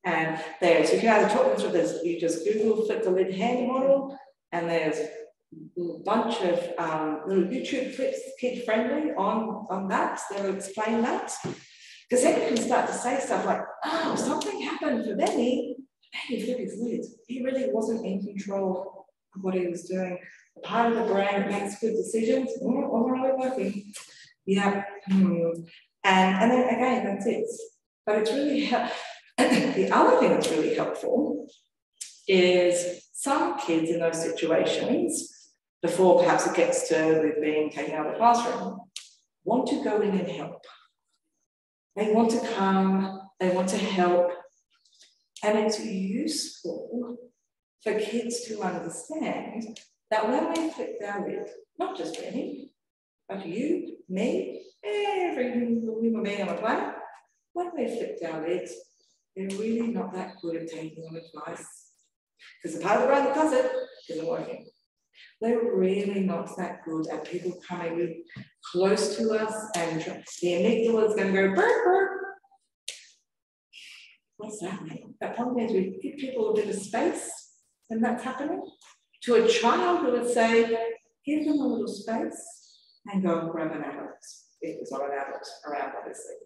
And so you can either talk them through this, you just Google flip the lid hand model, and there's a bunch of little YouTube clips, kid friendly on that, so they'll explain that. Because then you can start to say stuff like, oh, something happened for Benny. He flipped his lid. He really wasn't in control of what he was doing. The part of the brain that makes good decisions, all right, working. Yeah. And then again, that's it. But it's really the other thing that's really helpful is some kids in those situations, before perhaps it gets to being taken out of the classroom, want to go in and help. They want to come, they want to help. And it's useful for kids to understand that when we flip our lid, not just Benny, but you, me, every human being on the planet, when we flip our lids, they're really not that good at taking on advice. Because the part of the brain that does it isn't working. They're really not that good at people coming really close to us, and the amygdala is going to go burr, burr. What's that mean? That probably means we give people a bit of space when that's happening. To a child, we would say, give them a little space and go and grab an adult, if there's not an adult around, obviously.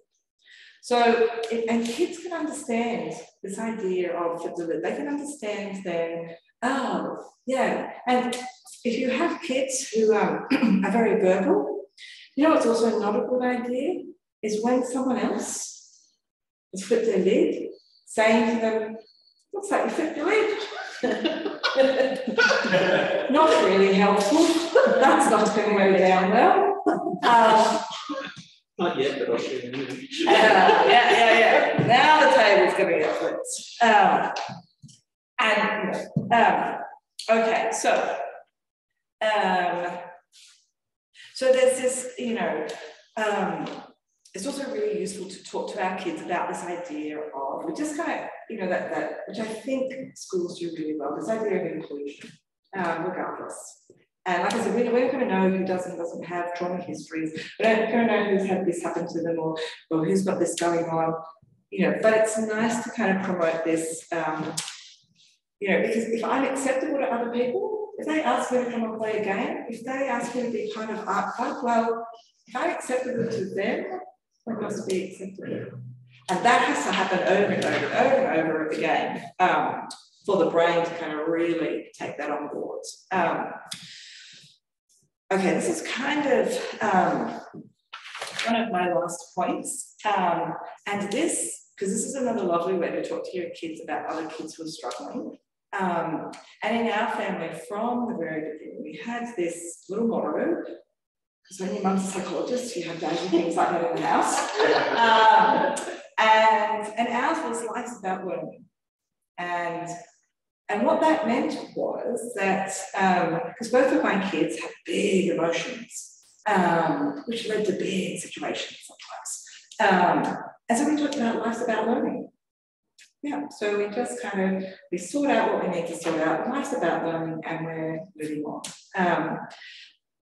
So, and kids can understand this idea of they can understand then, oh, yeah. And if you have kids who are very verbal, you know what's also not a good idea is when someone else has flipped their lid, saying to them, looks like you flipped your lid. Not really helpful. That's not going to go down well. Not yet, but I'll show you. Yeah. Now the table's going to get flipped. Okay, so there's this, you know, it's also really useful to talk to our kids about this idea of, we just kind of, you know, that which I think schools do really well, this idea of inclusion, regardless. And like I said, we're not going to know who does and doesn't have trauma histories. We're not going to know who's had this happen to them or who's got this going on, you know, but it's nice to kind of promote this, you know, because if I'm acceptable to other people, if they ask me to come and play a game, if they ask me to be part of art club, well, if I'm acceptable to them, I must be acceptable. And that has to happen over and over and over and over again for the brain to kind of really take that on board. Okay, this is kind of one of my last points. And this, because this is another lovely way to talk to your kids about other kids who are struggling. And in our family, from the very beginning, we had this little motto, because when your mum's a psychologist, you have to do things like that in the house. And ours was life's about learning. And what that meant was that, because both of my kids have big emotions, which led to big situations sometimes. And so we talked about life's about learning. Yeah, so we just kind of, we sort out what we need to sort out. Life's about learning and we're moving on.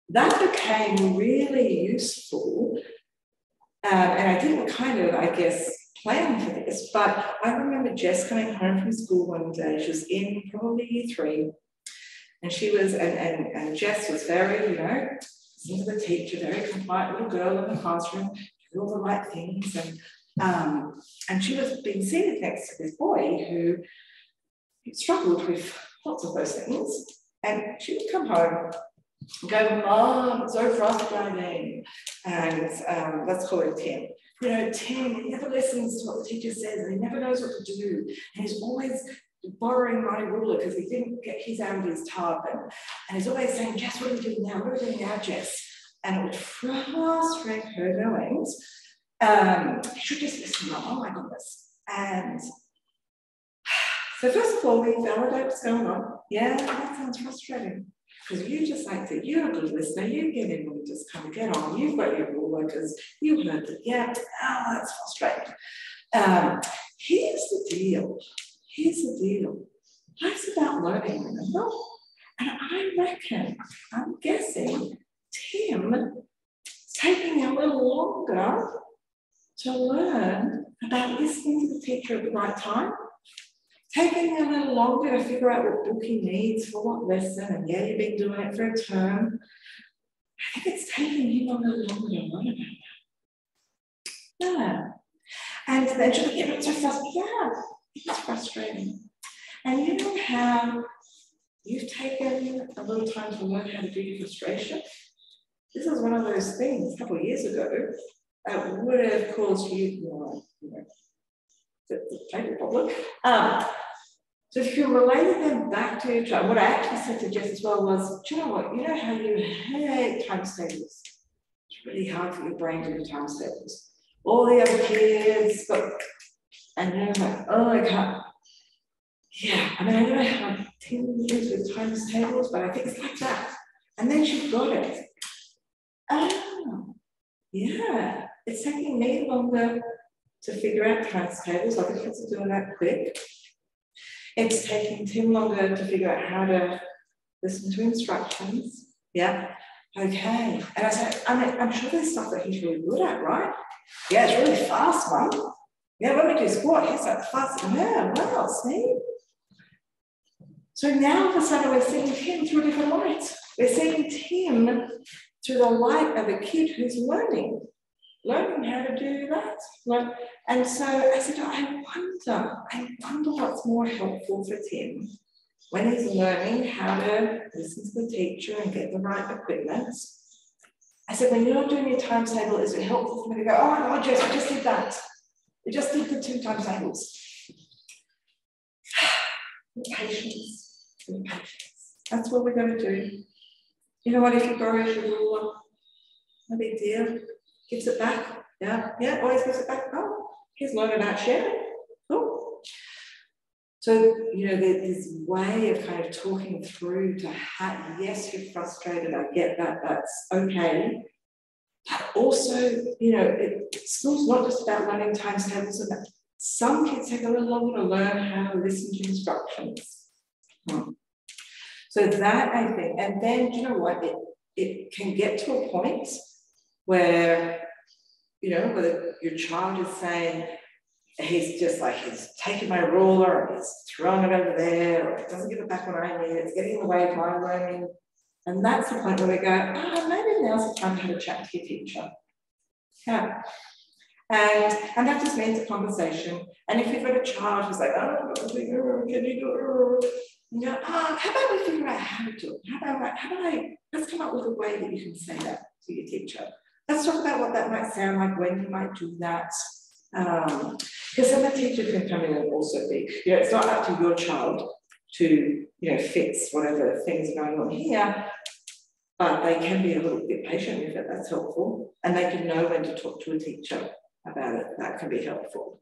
That became really useful. And I didn't kind of, I guess, plan for this, but I remember Jess coming home from school one day. She was in probably year 3. And she was, and Jess was very, you know, listening to the teacher, very compliant little girl in the classroom, doing all the right things. And she was being seated next to this boy who struggled with lots of those things. And she would come home and go, Mom, it's so frustrating. And let's call him Tim. You know, Tim, he never listens to what the teacher says and he never knows what to do. And he's always borrowing my ruler because he didn't get his out of his tub. And he's always saying, Jess, what are we doing now? What are we doing now, Jess? And it would frustrate her goings. You should just listen, Mum. Oh my goodness. And so first of all, we validate what's going on. Yeah, that sounds frustrating. Because you just like to, you're a good listener, you get in and just kind of get on. You've got your rule workers, you heard that, yeah, oh, that's frustrating. Here's the deal. Here's the deal. Life's about learning, remember? And I reckon, I'm guessing, Tim is taking a little longer to learn about listening to the teacher at the right time, taking a little longer to figure out what book he needs for what lesson, and yeah, you've been doing it for a term. I think it's taking him a little longer to learn about that. Yeah. And then she'll be getting so frustrated. Yeah, it's frustrating. And you know how you've taken a little time to learn how to do your frustration? This is one of those things a couple of years ago that would have caused you, the table problem. So if you're relating them back to each other, what I actually said to Jess as well was, do you know what? You know how you hate times tables? It's really hard for your brain to do times tables. All the other kids, and you're like, oh, I can't. Yeah, I mean, I don't know how 10 years with times tables, but I think it's like that. And then she got it. Oh, yeah, it's taking me longer to figure out times tables. Other kids are doing that quick. It's taking Tim longer to figure out how to listen to instructions. Yeah, okay. And I said, I'm sure there's stuff that he's really good at, right? Yeah, it's really fast, Mum. Yeah, when we do squat, he's like fast. Yeah, wow, see? So now all of a sudden we're seeing Tim through a different light. We're seeing Tim through the light of a kid who's learning how to do that. And so I said, I wonder what's more helpful for Tim when he's learning how to listen to the teacher and get the right equipment. I said, when you're doing your timetable, is it helpful for me to go, oh my God, Jess, we just did that. We just did the 2 timetables. Patience. That's what we're going to do. You know what, if he borrows your ruler, no big deal. Gives it back. Yeah, always gives it back. Oh, he's learning about sharing. Cool. So, you know, there's this way of kind of talking through to yes, you're frustrated, I get that, that's okay. But also, you know, school's not just about learning times tables, and that. Some kids take a little longer to learn how to listen to instructions. So that, I think, and then, you know what, it can get to a point where, you know, whether your child is saying, he's just like, he's taken my ruler and he's thrown it over there, or it doesn't give it back when I need it, it's getting in the way of my learning. And that's the point where we go, maybe now's the time to have a chat to your teacher. Yeah. And that just means a conversation. And if you've got a child who's like, can you do it? You know, how about we figure out how to do it? Let's come up with a way that you can say that to your teacher. Let's talk about what that might sound like, when you might do that. Because then the teacher can come in and also be, you know, it's not up to your child to, you know, fix whatever things are going on here, but they can be a little bit patient with it, that's helpful. And they can know when to talk to a teacher about it, that can be helpful.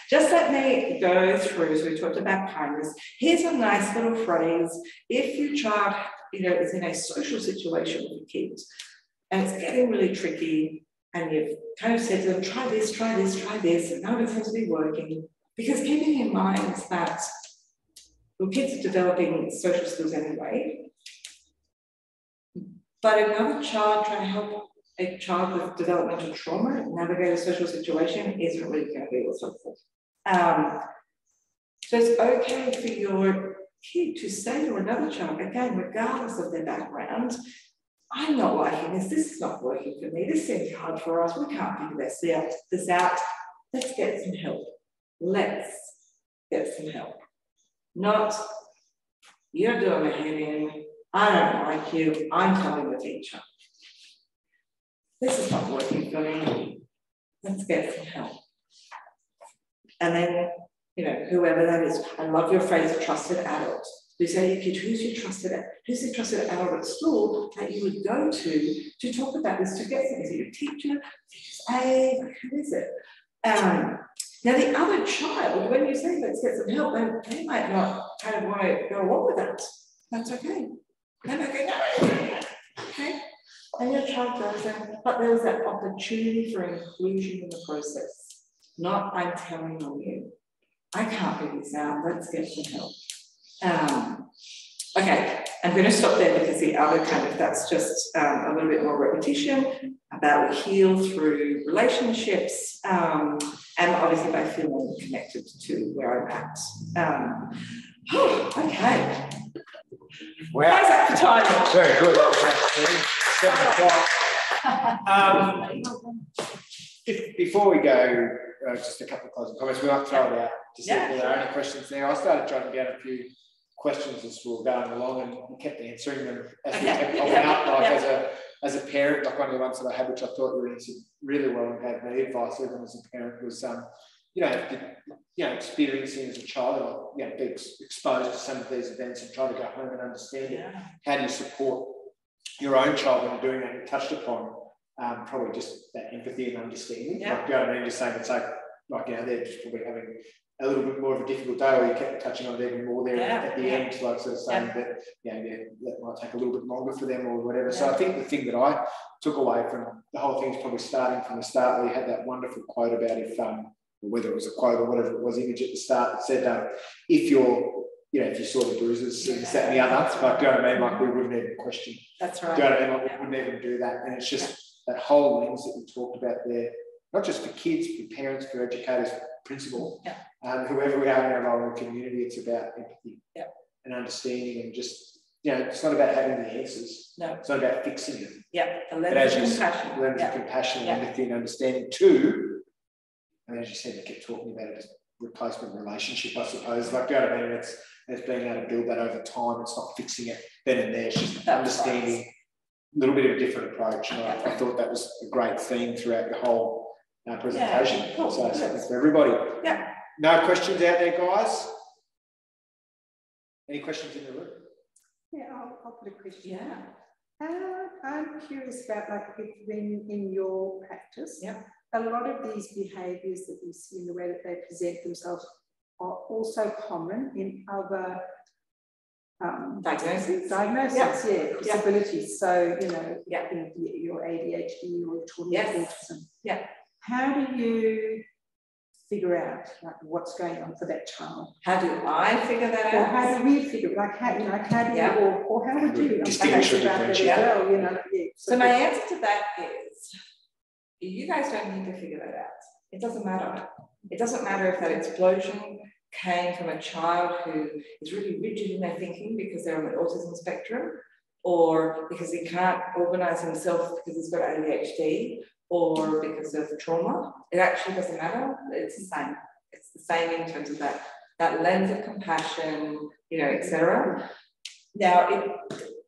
Just let me go through, so we talked about kindness. Here's a nice little phrase. If your child, you know, is in a social situation with kids, and it's getting really tricky, and you've kind of said to them, try this, and none of it seems to be working, because keeping in mind that, well, kids are developing social skills anyway, but another child trying to help a child with developmental trauma navigate a social situation isn't really going to be what's helpful. So it's okay for your kid to say to another child, again, regardless of their background, I'm not liking this is not working for me, this seems hard for us, we can't figure this out, let's get some help. Let's get some help. Not, you're doing my head in, I don't like you, I'm telling the teacher. This is not working for me, let's get some help. And then, you know, whoever that is, I love your phrase, trusted adult. You say to your kid, who's the trusted adult at school that you would go to talk about this together? Is it your teacher, teacher's aide, who is it? Now the other child, when you say let's get some help, they might not kind of want to go along with that. That's okay. They might go, no, okay. And your child goes in, but there's that opportunity for inclusion in the process. Not I'm telling on you. I can't figure this out, let's get some help. Okay, I'm going to stop there because the other kind of, that's just a little bit more repetition about we heal through relationships and obviously by feeling connected to where I'm at. Okay. Wow. How's that for time? Very good. 7 o'clock. Before we go, just a couple of closing comments. We might throw it out to see if there are any questions there. I started jotting down a few questions as we were going along, and we kept answering them as we kept popping up. Like as a parent, like one of the ones that I had, which I thought you answered really well and gave me advice even as a parent, was experiencing as a child, or being exposed to some of these events and trying to go home and understand how do you support your own child when you're doing that. You touched upon probably just that empathy and understanding. Yeah. Like, you know what I mean? Just saying it's like they're just probably having a little bit more of a difficult day, or you kept touching on it even more there at the end, like sort of saying that that might take a little bit longer for them or whatever. So I think the thing that I took away from the whole thing is probably starting from the start, where you had that wonderful quote about whether it was a quote or whatever it was, image at the start that said, if you saw the bruises and this, that, and the other, like, do you know what I mean? Like, we wouldn't even question. That's right. Do you know what I mean? Like, we wouldn't even do that. And it's just that whole lens that we talked about there, not just for kids, for parents, for educators, principal, whoever we are in our role in the community, it's about empathy and understanding, and just, it's not about having the answers. No. It's not about fixing it. Yeah. A lens of compassion. Lens of compassion, empathy, and understanding too. And as you said, you kept talking about it as replacement relationship, I suppose. Like, do you know what I mean? It's being able to build that over time. It's not fixing it then and there. It's just understanding a little bit of a different approach. And I thought that was a great theme throughout the whole presentation. Yeah, cool. So something for everybody. Yeah. No questions out there, guys? Any questions in the room? Yeah, I'll put a question. Yeah. I'm curious about, like, when in your practice, a lot of these behaviours that you see in the way that they present themselves are also common in other diagnosis, disabilities. So, you know, your ADHD or autism. Yeah. How do you figure out like what's going on for that child? How do I figure that out? Or how do we figure it? Like how, you know, how do you, or how would you distinguish or differentiate? Well, you know, So my answer to that is, you guys don't need to figure that out. It doesn't matter. It doesn't matter if that explosion came from a child who is really rigid in their thinking because they're on the autism spectrum, or because he can't organise himself because he's got ADHD, or because of trauma. It actually doesn't matter. It's the same. It's the same in terms of that lens of compassion, you know, etc. Now,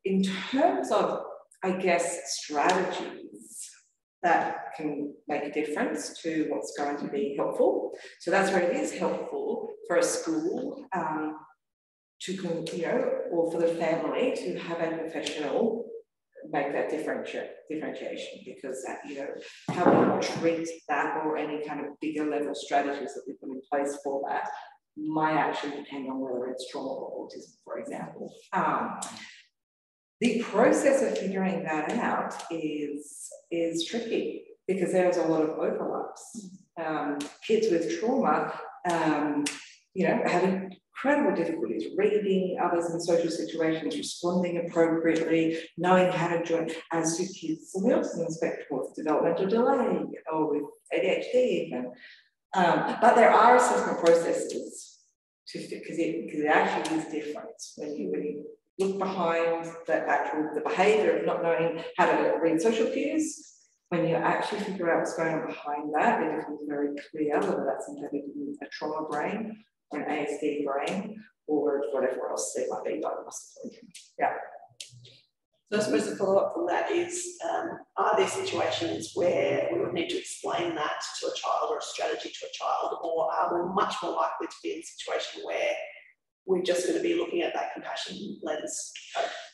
in terms of, I guess, strategies that can make a difference to what's going to be helpful. So that's where it is helpful for a school to, you know, or for the family to have a professional make that differentiation, because that, you know, how we treat that or any kind of bigger level strategies that we put in place for that might actually depend on whether it's trauma or autism, for example. The process of figuring that out is tricky because there's a lot of overlaps. Kids with trauma, you know, have incredible difficulties reading others in social situations, responding appropriately, knowing how to join, as do kids on the autism spectrum with developmental delay or with ADHD even. But there are assessment processes because it actually is different when you look behind the behaviour of not knowing how to read social cues. When you actually figure out what's going on behind that, it becomes very clear whether that's embedded in a trauma brain or an ASD brain or whatever else there might be diagnostically. Yeah. So I suppose the follow-up from that is, are there situations where we would need to explain that to a child or a strategy to a child, or are we much more likely to be in a situation where we're just going to be looking at that compassion lens?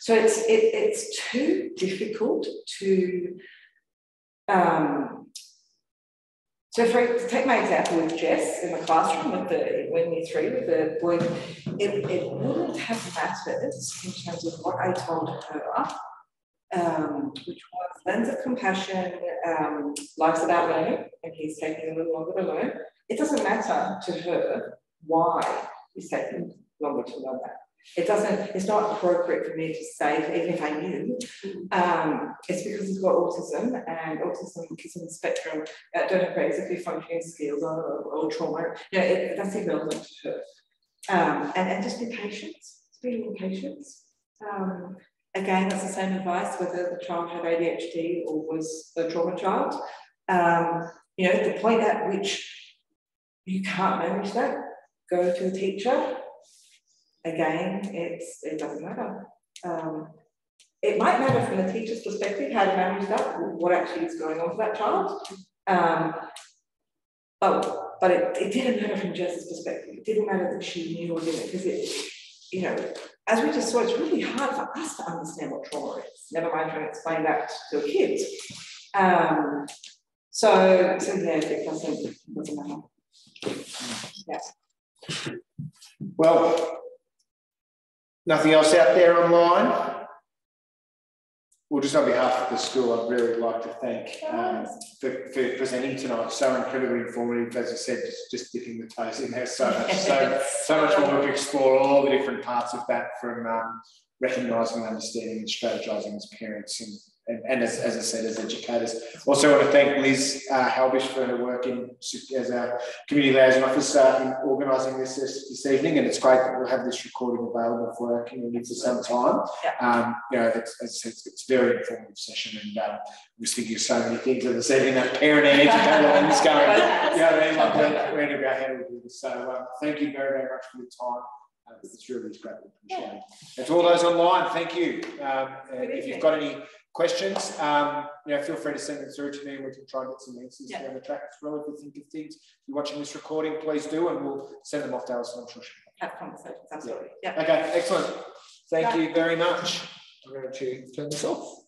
So it's too difficult to so to take my example with Jess in the classroom when year 3 with the boy, it wouldn't have mattered in terms of what I told her, which was lens of compassion, life's about learning, and he's taking a little longer to learn. It doesn't matter to her why he's taking longer to learn that. It's not appropriate for me to say, even if I knew, it's because he's got autism, and autism kids on the spectrum don't have great executive functioning skills or trauma. You know, that's irrelevant to her. And just be patient, again, that's the same advice whether the child had ADHD or was a trauma child. You know, the point at which you can't manage that, go to the teacher. Again, it doesn't matter. It might matter from the teacher's perspective how to manage that, what actually is going on for that child. But it didn't matter from Jess's perspective. It didn't matter that she knew or didn't, because you know, as we just saw, it's really hard for us to understand what trauma is. Never mind trying to explain that to a kid. So yeah, it doesn't matter. Yeah. Well, nothing else out there online? Well, just on behalf of the school, I'd really like to thank for presenting tonight. So incredibly informative, as I said, just dipping the toes in there. So much more to explore, all the different parts of that, from recognising, understanding, and strategising as parents and as I said, as educators. Also want to thank Liz Halbish for her work as a community liaison officer in organising this evening, and it's great that we'll have this recording available for our community for some time. Yeah. You know, as I said, it's a very informative session, and I was thinking of so many things, as I said, in that parent and educator lens going, you know what I mean, like where to go ahead with this. So thank you very, very much for your time. It's really greatly appreciated. And to all those online, thank you. If you've got any questions, you know, feel free to send them through to me, and we can try and get some answers down the track as well. If you think of things, if you're watching this recording, please do, and we'll send them off to Alison. I'm sure she'll have conversations. Absolutely. Yeah. Okay, excellent. Thank you very much. I'm going to turn this off.